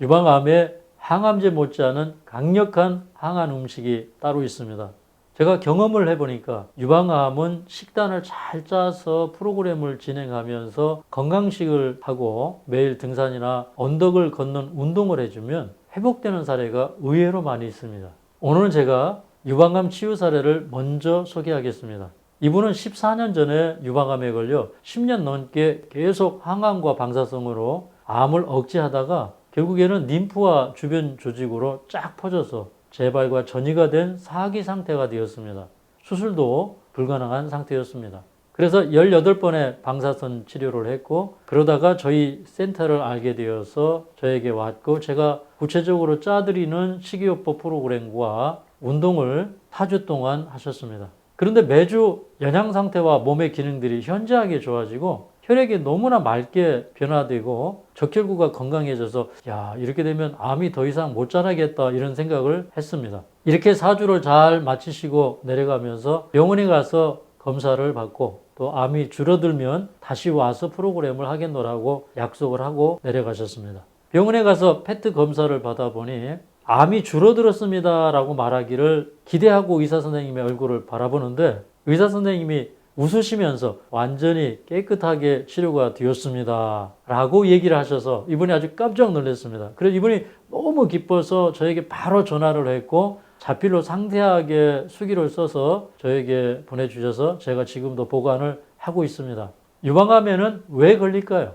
유방암에 항암제 못지않은 강력한 항암 음식이 따로 있습니다. 제가 경험을 해보니까 유방암은 식단을 잘 짜서 프로그램을 진행하면서 건강식을 하고 매일 등산이나 언덕을 걷는 운동을 해주면 회복되는 사례가 의외로 많이 있습니다. 오늘은 제가 유방암 치유 사례를 먼저 소개하겠습니다. 이분은 14년 전에 유방암에 걸려 10년 넘게 계속 항암과 방사성으로 암을 억제하다가 결국에는 림프와 주변 조직으로 쫙 퍼져서 재발과 전이가 된 사기 상태가 되었습니다. 수술도 불가능한 상태였습니다. 그래서 18번의 방사선 치료를 했고 그러다가 저희 센터를 알게 되어서 저에게 왔고 제가 구체적으로 짜드리는 식이요법 프로그램과 운동을 4주 동안 하셨습니다. 그런데 매주 영양 상태와 몸의 기능들이 현저하게 좋아지고 혈액이 너무나 맑게 변화되고 적혈구가 건강해져서 이렇게 되면 암이 더 이상 못 자라겠다 이런 생각을 했습니다. 이렇게 4주를 잘 마치시고 내려가면서 병원에 가서 검사를 받고 또 암이 줄어들면 다시 와서 프로그램을 하겠노라고 약속을 하고 내려가셨습니다. 병원에 가서 페트 검사를 받아보니 암이 줄어들었습니다 라고 말하기를 기대하고 의사 선생님의 얼굴을 바라보는데 의사 선생님이 웃으시면서 완전히 깨끗하게 치료가 되었습니다 라고 얘기를 하셔서 이분이 아주 깜짝 놀랐습니다. 그래서 이분이 너무 기뻐서 저에게 바로 전화를 했고 자필로 상세하게 수기를 써서 저에게 보내주셔서 제가 지금도 보관을 하고 있습니다. 유방암에는 왜 걸릴까요?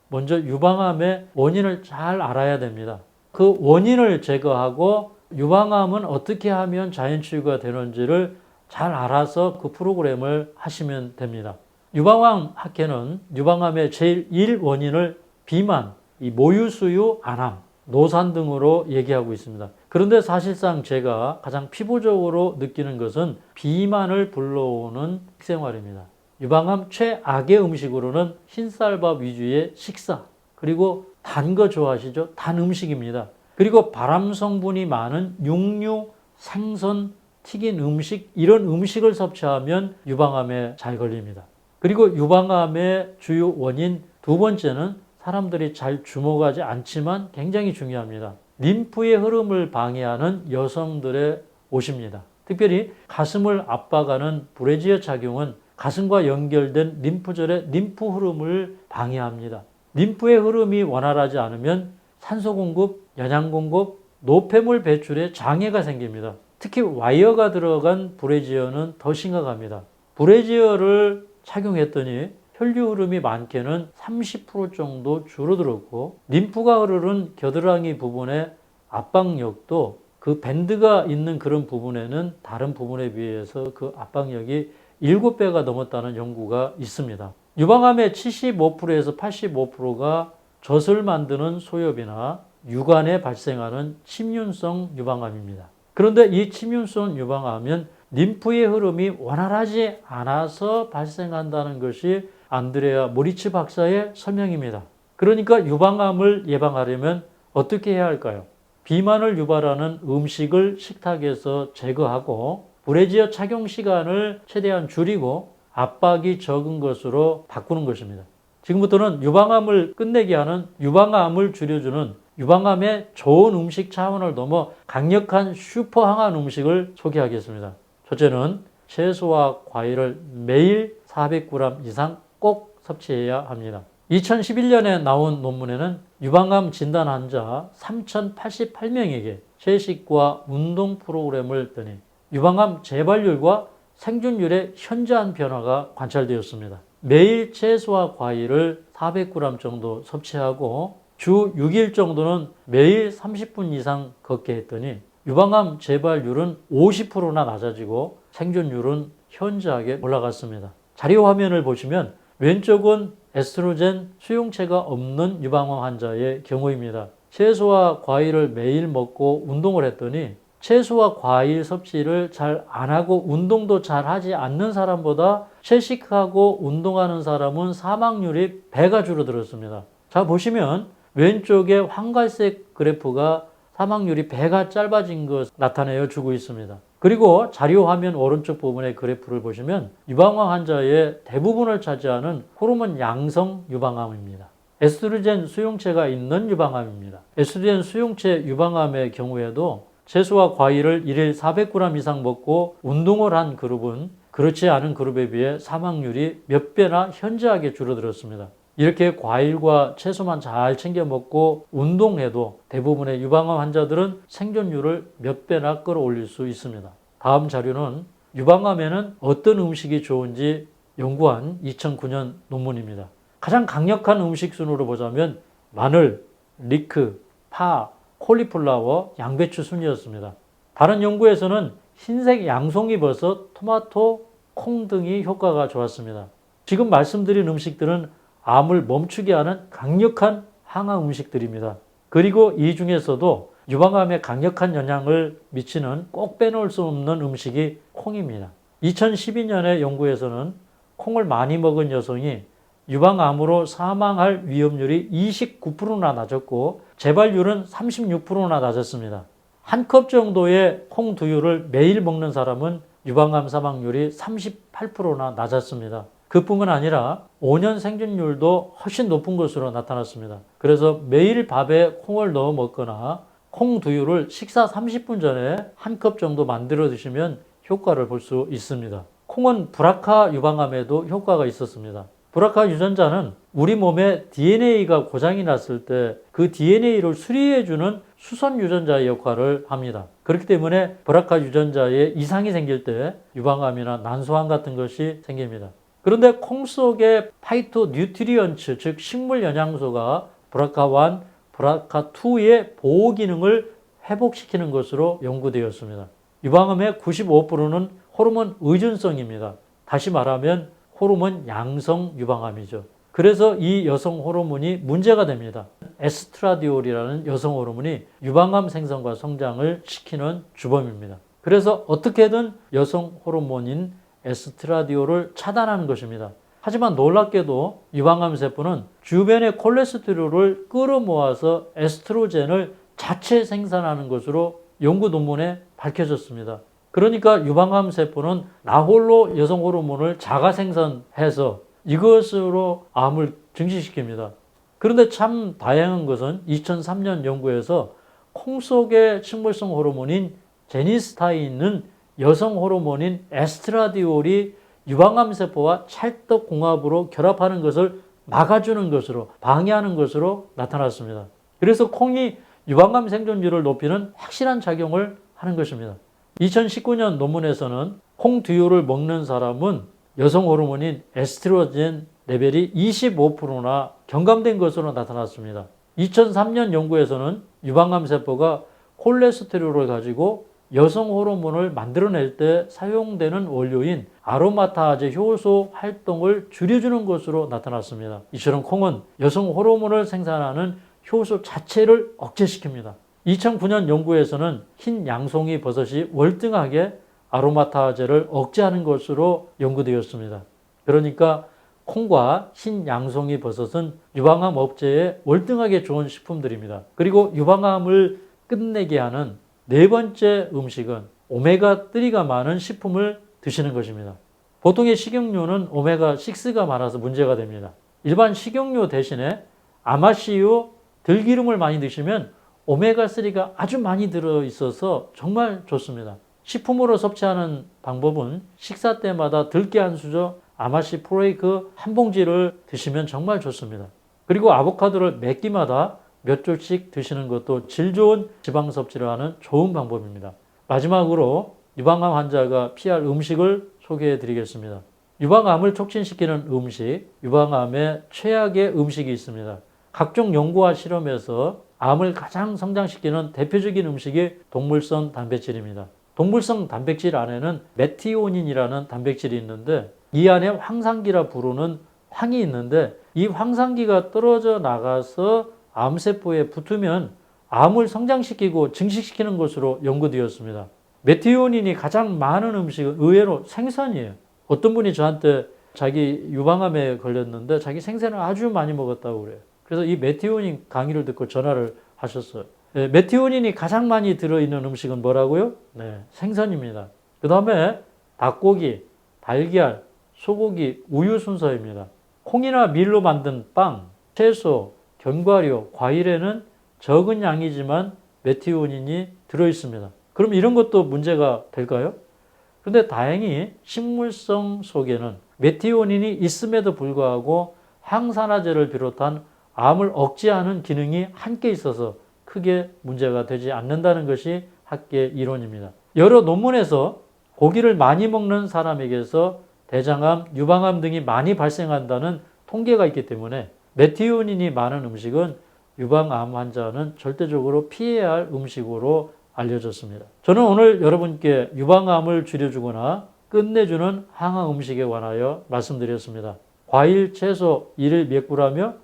먼저 유방암의 원인을 잘 알아야 됩니다. 그 원인을 제거하고 유방암은 어떻게 하면 자연치유가 되는지를 잘 알아서 그 프로그램을 하시면 됩니다. 유방암 학회는 유방암의 제일 1원인을 비만, 모유수유, 안암, 노산 등으로 얘기하고 있습니다. 그런데 사실상 제가 가장 피부적으로 느끼는 것은 비만을 불러오는 식생활입니다. 유방암 최악의 음식으로는 흰쌀밥 위주의 식사, 그리고 단 거 좋아하시죠? 단 음식입니다. 그리고 발암 성분이 많은 육류, 생선, 튀긴 음식, 이런 음식을 섭취하면 유방암에 잘 걸립니다. 그리고 유방암의 주요 원인 두 번째는 사람들이 잘 주목하지 않지만 굉장히 중요합니다. 림프의 흐름을 방해하는 여성들의 옷입니다. 특별히 가슴을 압박하는 브래지어 착용은 가슴과 연결된 림프절의 림프 흐름을 방해합니다. 림프의 흐름이 원활하지 않으면 산소 공급, 영양 공급, 노폐물 배출에 장애가 생깁니다. 특히 와이어가 들어간 브래지어는 더 심각합니다. 브래지어를 착용했더니 혈류 흐름이 많게는 30% 정도 줄어들었고 림프가 흐르는 겨드랑이 부분의 압박력도 그 밴드가 있는 그런 부분에는 다른 부분에 비해서 그 압박력이 7배가 넘었다는 연구가 있습니다. 유방암의 75%에서 85%가 젖을 만드는 소엽이나 유관에 발생하는 침윤성 유방암입니다. 그런데 이 침윤성 유방암은 림프의 흐름이 원활하지 않아서 발생한다는 것이 안드레아 모리츠 박사의 설명입니다. 그러니까 유방암을 예방하려면 어떻게 해야 할까요? 비만을 유발하는 음식을 식탁에서 제거하고 브래지어 착용 시간을 최대한 줄이고 압박이 적은 것으로 바꾸는 것입니다. 지금부터는 유방암을 끝내게 하는 유방암을 줄여주는 유방암의 좋은 음식 차원을 넘어 강력한 슈퍼 항암 음식을 소개하겠습니다. 첫째는 채소와 과일을 매일 400g 이상 꼭 섭취해야 합니다. 2011년에 나온 논문에는 유방암 진단 환자 3,088명에게 채식과 운동 프로그램을 했더니 유방암 재발률과 생존율에 현저한 변화가 관찰되었습니다. 매일 채소와 과일을 400g 정도 섭취하고 주 6일 정도는 매일 30분 이상 걷게 했더니 유방암 재발률은 50%나 낮아지고 생존율은 현저하게 올라갔습니다. 자료 화면을 보시면 왼쪽은 에스트로겐 수용체가 없는 유방암 환자의 경우입니다. 채소와 과일을 매일 먹고 운동을 했더니 채소와 과일 섭취를 잘 안 하고 운동도 잘 하지 않는 사람보다 채식하고 운동하는 사람은 사망률이 배가 줄어들었습니다. 자, 보시면 왼쪽에 황갈색 그래프가 사망률이 배가 짧아진 것 나타내어 주고 있습니다. 그리고 자료 화면 오른쪽 부분의 그래프를 보시면 유방암 환자의 대부분을 차지하는 호르몬 양성 유방암입니다. 에스트로겐 수용체가 있는 유방암입니다. 에스트로겐 수용체 유방암의 경우에도 채소와 과일을 1일 400g 이상 먹고 운동을 한 그룹은 그렇지 않은 그룹에 비해 사망률이 몇 배나 현저하게 줄어들었습니다. 이렇게 과일과 채소만 잘 챙겨 먹고 운동해도 대부분의 유방암 환자들은 생존율을 몇 배나 끌어올릴 수 있습니다. 다음 자료는 유방암에는 어떤 음식이 좋은지 연구한 2009년 논문입니다. 가장 강력한 음식 순으로 보자면 마늘, 리크, 파, 콜리플라워, 양배추 순이었습니다. 다른 연구에서는 흰색 양송이버섯, 토마토, 콩 등이 효과가 좋았습니다. 지금 말씀드린 음식들은 암을 멈추게 하는 강력한 항암 음식들입니다. 그리고 이 중에서도 유방암에 강력한 영향을 미치는 꼭 빼놓을 수 없는 음식이 콩입니다. 2012년의 연구에서는 콩을 많이 먹은 여성이 유방암으로 사망할 위험률이 29%나 낮았고 재발률은 36%나 낮았습니다. 한 컵 정도의 콩 두유를 매일 먹는 사람은 유방암 사망률이 38%나 낮았습니다. 그뿐만 아니라 5년 생존율도 훨씬 높은 것으로 나타났습니다. 그래서 매일 밥에 콩을 넣어 먹거나 콩 두유를 식사 30분 전에 한 컵 정도 만들어 드시면 효과를 볼 수 있습니다. 콩은 브라카 유방암에도 효과가 있었습니다. 브라카 유전자는 우리 몸에 DNA가 고장이 났을 때 그 DNA를 수리해주는 수선 유전자의 역할을 합니다. 그렇기 때문에 브라카 유전자에 이상이 생길 때 유방암이나 난소암 같은 것이 생깁니다. 그런데 콩 속의 파이토 뉴트리언츠, 즉 식물 영양소가 브라카1, 브라카2의 보호 기능을 회복시키는 것으로 연구되었습니다. 유방암의 95%는 호르몬 의존성입니다. 다시 말하면 호르몬 양성 유방암이죠. 그래서 이 여성 호르몬이 문제가 됩니다. 에스트라디올이라는 여성 호르몬이 유방암 생성과 성장을 시키는 주범입니다. 그래서 어떻게든 여성 호르몬인 에스트라디올을 차단하는 것입니다. 하지만 놀랍게도 유방암 세포는 주변의 콜레스테롤을 끌어모아서 에스트로겐을 자체 생산하는 것으로 연구 논문에 밝혀졌습니다. 그러니까 유방암 세포는 나홀로 여성 호르몬을 자가 생산해서 이것으로 암을 증식시킵니다. 그런데 참 다양한 것은 2003년 연구에서 콩 속의 식물성 호르몬인 제니스타에 있는 여성 호르몬인 에스트라디올이 유방암 세포와 찰떡궁합으로 결합하는 것을 막아주는 것으로, 방해하는 것으로 나타났습니다. 그래서 콩이 유방암 생존율을 높이는 확실한 작용을 하는 것입니다. 2019년 논문에서는 콩 두유를 먹는 사람은 여성 호르몬인 에스트로겐 레벨이 25%나 경감된 것으로 나타났습니다. 2003년 연구에서는 유방암 세포가 콜레스테롤을 가지고 여성 호르몬을 만들어낼 때 사용되는 원료인 아로마타제 효소 활동을 줄여주는 것으로 나타났습니다. 이처럼 콩은 여성 호르몬을 생산하는 효소 자체를 억제시킵니다. 2009년 연구에서는 흰 양송이 버섯이 월등하게 아로마타제를 억제하는 것으로 연구되었습니다. 그러니까 콩과 흰 양송이 버섯은 유방암 억제에 월등하게 좋은 식품들입니다. 그리고 유방암을 끝내게 하는 네 번째 음식은 오메가3가 많은 식품을 드시는 것입니다. 보통의 식용유는 오메가6가 많아서 문제가 됩니다. 일반 식용유 대신에 아마씨유, 들기름을 많이 드시면 오메가3가 아주 많이 들어있어서 정말 좋습니다. 식품으로 섭취하는 방법은 식사 때마다 들깨 한 수저, 아마씨 프레이크 한 봉지를 드시면 정말 좋습니다. 그리고 아보카도를 몇 끼마다 몇 줄씩 드시는 것도 질 좋은 지방 섭취를 하는 좋은 방법입니다. 마지막으로 유방암 환자가 피할 음식을 소개해 드리겠습니다. 유방암을 촉진시키는 음식, 유방암의 최악의 음식이 있습니다. 각종 연구와 실험에서 암을 가장 성장시키는 대표적인 음식이 동물성 단백질입니다. 동물성 단백질 안에는 메티오닌이라는 단백질이 있는데 이 안에 황산기라 부르는 황이 있는데 이 황산기가 떨어져 나가서 암세포에 붙으면 암을 성장시키고 증식시키는 것으로 연구되었습니다. 메티오닌이 가장 많은 음식은 의외로 생선이에요. 어떤 분이 저한테 자기 유방암에 걸렸는데 자기 생선을 아주 많이 먹었다고 그래요. 그래서 이 메티오닌 강의를 듣고 전화를 하셨어요. 네, 메티오닌이 가장 많이 들어있는 음식은 뭐라고요? 네, 생선입니다. 그 다음에 닭고기, 달걀, 소고기, 우유 순서입니다. 콩이나 밀로 만든 빵, 채소, 견과류, 과일에는 적은 양이지만 메티오닌이 들어있습니다. 그럼 이런 것도 문제가 될까요? 그런데 다행히 식물성 속에는 메티오닌이 있음에도 불구하고 항산화제를 비롯한 암을 억제하는 기능이 함께 있어서 크게 문제가 되지 않는다는 것이 학계 이론입니다. 여러 논문에서 고기를 많이 먹는 사람에게서 대장암, 유방암 등이 많이 발생한다는 통계가 있기 때문에 메티오닌이 많은 음식은 유방암 환자는 절대적으로 피해야 할 음식으로 알려졌습니다. 저는 오늘 여러분께 유방암을 줄여주거나 끝내주는 항암 음식에 관하여 말씀드렸습니다. 과일, 채소 1일 몇 g이며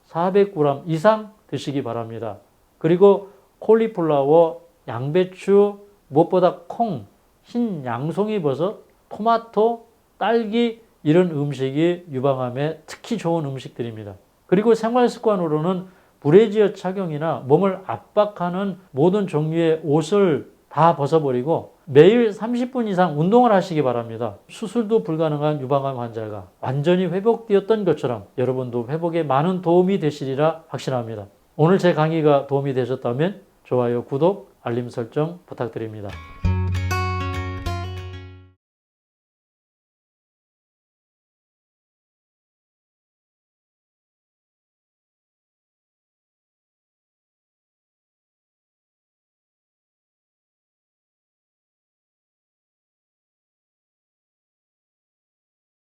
400g 이상 드시기 바랍니다. 그리고 콜리플라워, 양배추, 무엇보다 콩, 흰 양송이버섯, 토마토, 딸기 이런 음식이 유방암에 특히 좋은 음식들입니다. 그리고 생활습관으로는 브래지어 착용이나 몸을 압박하는 모든 종류의 옷을 다 벗어버리고 매일 30분 이상 운동을 하시기 바랍니다. 수술도 불가능한 유방암 환자가 완전히 회복되었던 것처럼 여러분도 회복에 많은 도움이 되시리라 확신합니다. 오늘 제 강의가 도움이 되셨다면 좋아요, 구독, 알림 설정 부탁드립니다.